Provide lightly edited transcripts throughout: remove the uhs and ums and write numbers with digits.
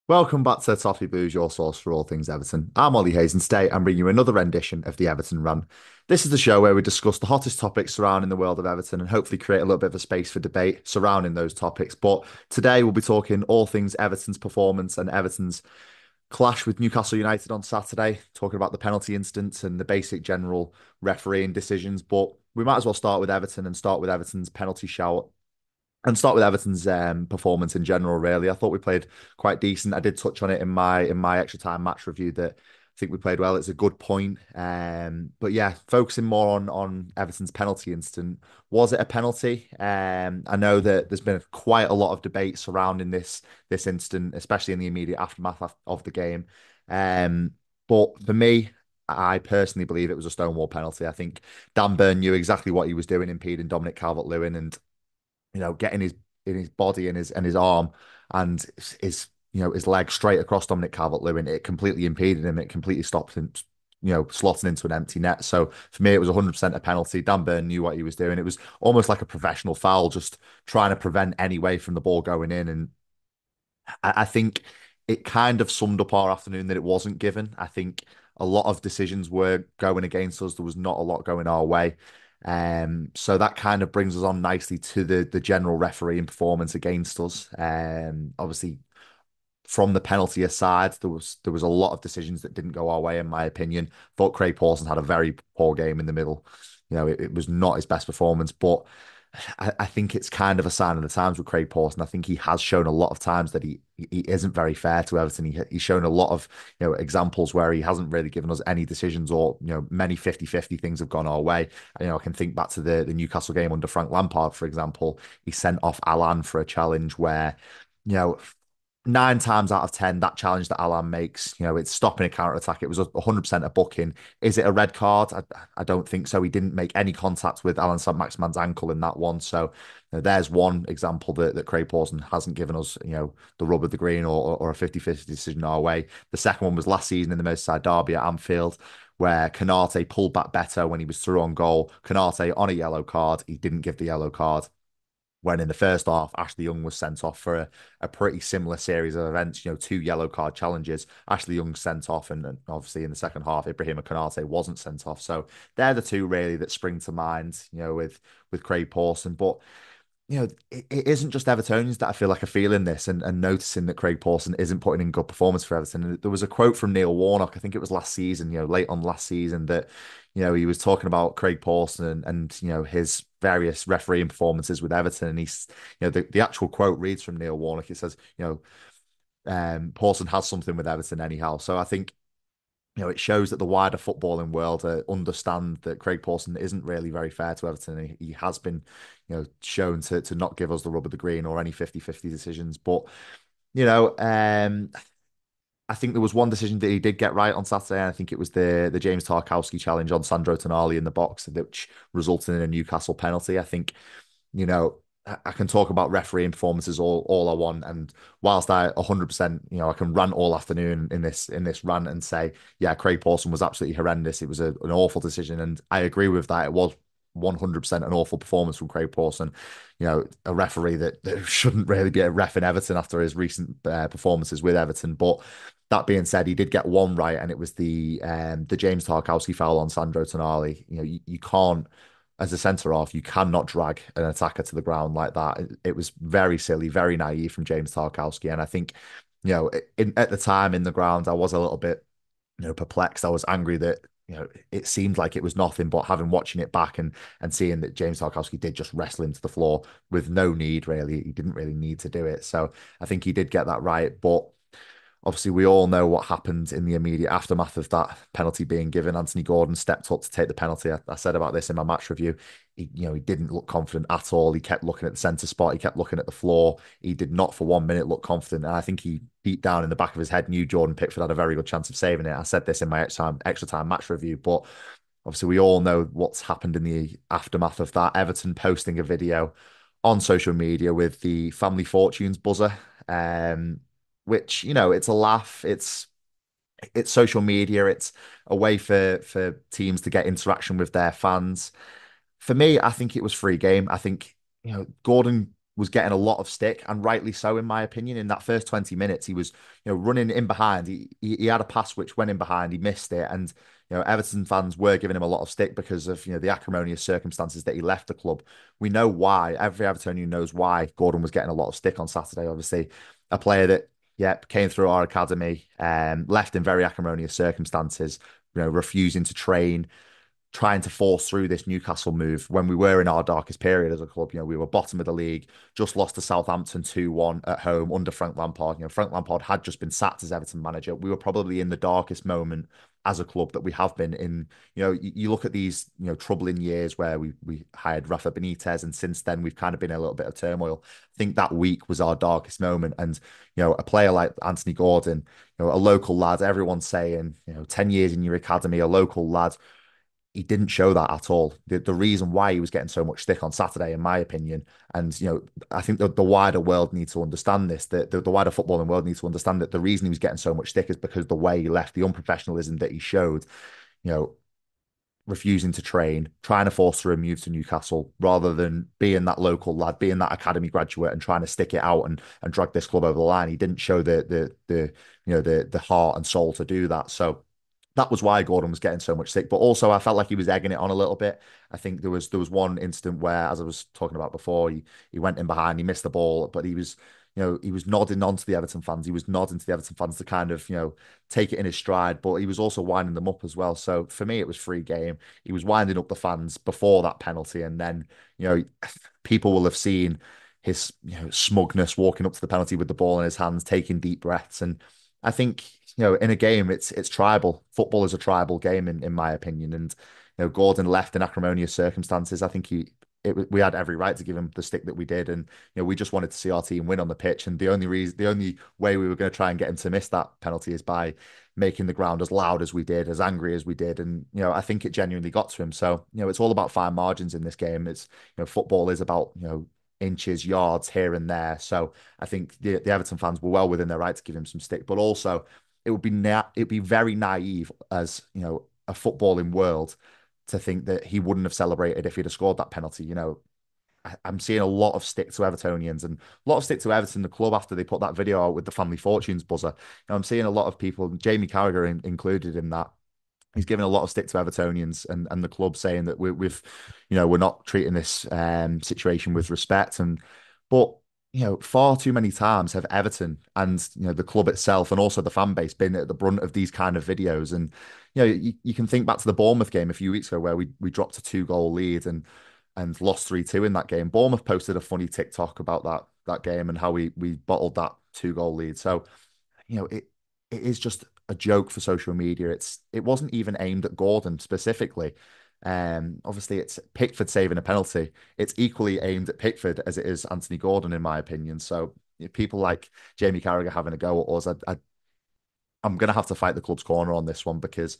Welcome back to Toffee Blues, your source for all things Everton. I'm Ollie Hayes, and today I'm bringing you another rendition of the Everton RANT. This is the show where we discuss the hottest topics surrounding the world of Everton and hopefully create a little bit of a space for debate surrounding those topics. But today we'll be talking all things Everton's performance and Everton's clash with Newcastle United on Saturday, talking about the penalty incidents and the basic general refereeing decisions. But we might as well start with Everton and start with Everton's penalty shout and start with Everton's performance in general. Really, I thought we played quite decent. I did touch on it in my extra time match review that I think we played well. It's a good point. But yeah, focusing more on Everton's penalty incident. Was it a penalty? I know that there's been quite a lot of debate surrounding this incident, especially in the immediate aftermath of the game. Um, but for me, I personally believe it was a Stonewall penalty. I think Dan Burn knew exactly what he was doing, impeding Dominic Calvert-Lewin, and getting his in his body and his arm and his leg straight across Dominic Calvert-Lewin. It completely impeded him. It completely stopped him, slotting into an empty net. So for me, it was 100% a penalty. Dan Burn knew what he was doing. It was almost like a professional foul, just trying to prevent any way from the ball going in. And I think it kind of summed up our afternoon that it wasn't given. I think a lot of decisions were going against us. There was not a lot going our way. So that kind of brings us on nicely to the general refereeing performance against us. Obviously, from the penalty aside, there was a lot of decisions that didn't go our way, in my opinion. Thought Craig Pawson had a very poor game in the middle. It was not his best performance, but I think it's kind of a sign of the times with Craig Pawson. I think he has shown a lot of times that he isn't very fair to Everton. He's shown a lot of examples where he hasn't really given us any decisions, or many 50-50 things have gone our way. I can think back to the Newcastle game under Frank Lampard, for example. He sent off Alan for a challenge where you know 9 times out of 10, that challenge that Alan makes, it's stopping a counter attack. It was 100% a booking. Is it a red card? I don't think so. He didn't make any contact with Alan Saint-Maximin's ankle in that one. So there's one example that Craig Pawson hasn't given us, the rub of the green, or a 50-50 decision our way. The second one was last season in the Merseyside derby at Anfield, where Canate pulled back better when he was through on goal. Canate on a yellow card. He didn't give the yellow card, when in the first half, Ashley Young was sent off for a pretty similar series of events, two yellow card challenges. Ashley Young sent off, and obviously in the second half, Ibrahima Konate wasn't sent off. So they're the two really that spring to mind, with Craig Pawson. But it isn't just Evertonians that I feel like are feeling this and noticing that Craig Pawson isn't putting in good performance for Everton. And there was a quote from Neil Warnock, I think it was last season, late on last season, that, he was talking about Craig Pawson and his various refereeing performances with Everton. And he's, the actual quote reads from Neil Warnock. It says, Pawson has something with Everton anyhow. So I think it shows that the wider footballing world understand that Craig Pawson isn't really very fair to Everton. He has been, shown to not give us the rub of the green or any 50-50 decisions. But, you know, um, I think there was one decision that he did get right on Saturday. And I think it was the James Tarkowski challenge on Sandro Tonali in the box, which resulted in a Newcastle penalty. I think I can talk about refereeing performances all I want, and whilst I 100%, I can rant all afternoon in this rant and say, yeah, Craig Pawson was absolutely horrendous. It was an awful decision, and I agree with that. It was 100% an awful performance from Craig Pawson. A referee that shouldn't really be a ref in Everton after his recent performances with Everton. But that being said, he did get one right, and it was the James Tarkowski foul on Sandro Tonali. You can't, as a centre half, you cannot drag an attacker to the ground like that. It was very silly, very naive from James Tarkowski. And I think, at the time in the ground, I was a little bit, perplexed. I was angry that, it seemed like it was nothing, but having watching it back and seeing that James Tarkowski did just wrestle him to the floor with no need, really. He didn't really need to do it. So I think he did get that right. But obviously, we all know what happened in the immediate aftermath of that penalty being given. Anthony Gordon stepped up to take the penalty. I said about this in my match review. He didn't look confident at all. He kept looking at the centre spot. He kept looking at the floor. He did not for 1 minute look confident. And I think he deep down in the back of his head knew Jordan Pickford had a very good chance of saving it. I said this in my extra time match review, but obviously we all know what's happened in the aftermath of that. Everton posting a video on social media with the family fortunes buzzer. Which it's a laugh. It's social media. It's a way for teams to get interaction with their fans. For me, I think it was free game. I think Gordon. was getting a lot of stick, and rightly so, in my opinion. In that first 20 minutes, he was, running in behind. He had a pass which went in behind, he missed it, and Everton fans were giving him a lot of stick because of the acrimonious circumstances that he left the club. We know why. Every Evertonian knows why Gordon was getting a lot of stick on Saturday. Obviously, a player that, yep, came through our academy, left in very acrimonious circumstances, refusing to train, trying to force through this Newcastle move when we were in our darkest period as a club. We were bottom of the league, just lost to Southampton 2-1 at home under Frank Lampard. Frank Lampard had just been sacked as Everton manager. We were probably in the darkest moment as a club that we have been in. You look at these, troubling years where we hired Rafa Benitez, and since then we've kind of been in a little bit of turmoil. I think that week was our darkest moment. And, a player like Anthony Gordon, a local lad, everyone's saying, 10 years in your academy, a local lad, he didn't show that at all. The reason why he was getting so much stick on Saturday, in my opinion, and I think the wider world needs to understand this. The wider footballing world needs to understand that the reason he was getting so much stick is because the way he left, the unprofessionalism that he showed, you know, refusing to train, trying to force through a move to Newcastle, rather than being that local lad, being that academy graduate, and trying to stick it out and drag this club over the line. He didn't show the heart and soul to do that. So that was why Gordon was getting so much stick. But also, I felt like he was egging it on a little bit. I think there was one instant where, as I was talking about before, he went in behind, he missed the ball, but he was nodding on to the Everton fans. He was nodding to the Everton fans to kind of, take it in his stride, but he was also winding them up as well. So for me, it was free game. He was winding up the fans before that penalty, and then, people will have seen his, smugness walking up to the penalty with the ball in his hands, taking deep breaths. And I think, in a game, it's tribal. Football is a tribal game, in my opinion. And Gordon left in acrimonious circumstances. I think we had every right to give him the stick that we did, and we just wanted to see our team win on the pitch. And the only way we were going to try and get him to miss that penalty is by making the ground as loud as we did, as angry as we did. And I think it genuinely got to him. So it's all about fine margins in this game. It's football is about inches, yards here and there. So I think the Everton fans were well within their right to give him some stick, but also it'd be very naive, as a footballing world, to think that he wouldn't have celebrated if he'd have scored that penalty. I'm seeing a lot of stick to Evertonians and a lot of stick to Everton, the club, after they put that video out with the Family Fortunes buzzer. I'm seeing a lot of people, Jamie Carragher included in that. He's given a lot of stick to Evertonians and the club, saying that we're not treating this situation with respect. But far too many times have Everton and the club itself, and also the fan base, been at the brunt of these kind of videos. And you can think back to the Bournemouth game a few weeks ago, where we dropped a 2-goal lead and lost 3-2 in that game. Bournemouth posted a funny TikTok about that game and how we bottled that 2-goal lead. So it is just a joke for social media. It wasn't even aimed at Gordon specifically. Obviously, it's Pickford saving a penalty. It's equally aimed at Pickford as it is Anthony Gordon, in my opinion. So people like Jamie Carragher having a go at us, I'm going to have to fight the club's corner on this one, because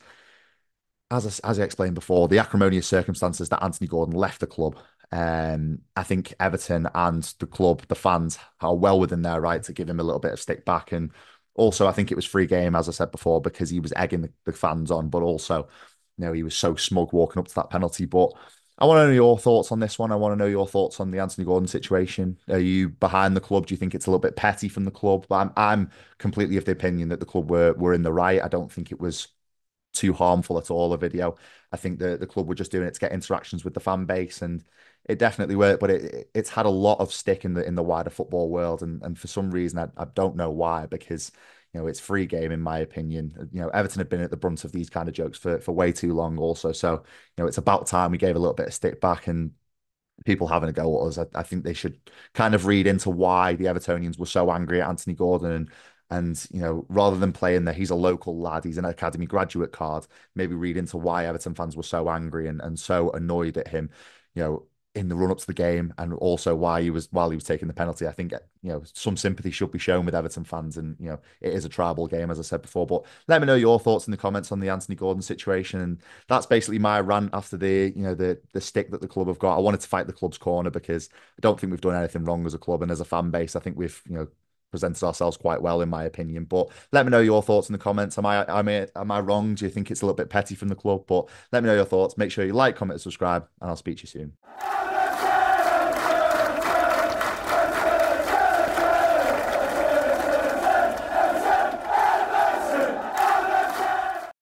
as I explained before, the acrimonious circumstances that Anthony Gordon left the club, I think Everton and the club, the fans, are well within their right to give him a little bit of stick back. And also, I think it was free game, as I said before, because he was egging the fans on, but also, he was so smug walking up to that penalty. But I want to know your thoughts on this one. I want to know your thoughts on the Anthony Gordon situation. Are you behind the club? Do you think it's a little bit petty from the club? But I'm completely of the opinion that the club were in the right. I don't think it was too harmful at all, a video. I think the club were just doing it to get interactions with the fan base, and it definitely worked. But it's had a lot of stick in the wider football world, and for some reason I don't know why, because it's free game, in my opinion. Everton have been at the brunt of these kind of jokes for way too long also. So it's about time we gave a little bit of stick back, and people having a go at us. I think they should kind of read into why the Evertonians were so angry at Anthony Gordon, and rather than playing that he's a local lad, he's an academy graduate card, maybe read into why Everton fans were so angry and so annoyed at him, in the run up to the game, and also while he was taking the penalty. I think some sympathy should be shown with Everton fans, and it is a tribal game, as I said before. But let me know your thoughts in the comments on the Anthony Gordon situation. And that's basically my rant after the stick that the club have got. I wanted to fight the club's corner, because I don't think we've done anything wrong as a club, and as a fan base, I think we've presented ourselves quite well, in my opinion. But let me know your thoughts in the comments. Am I wrong? Do you think it's a little bit petty from the club? But let me know your thoughts. Make sure you like, comment, and subscribe, and I'll speak to you soon.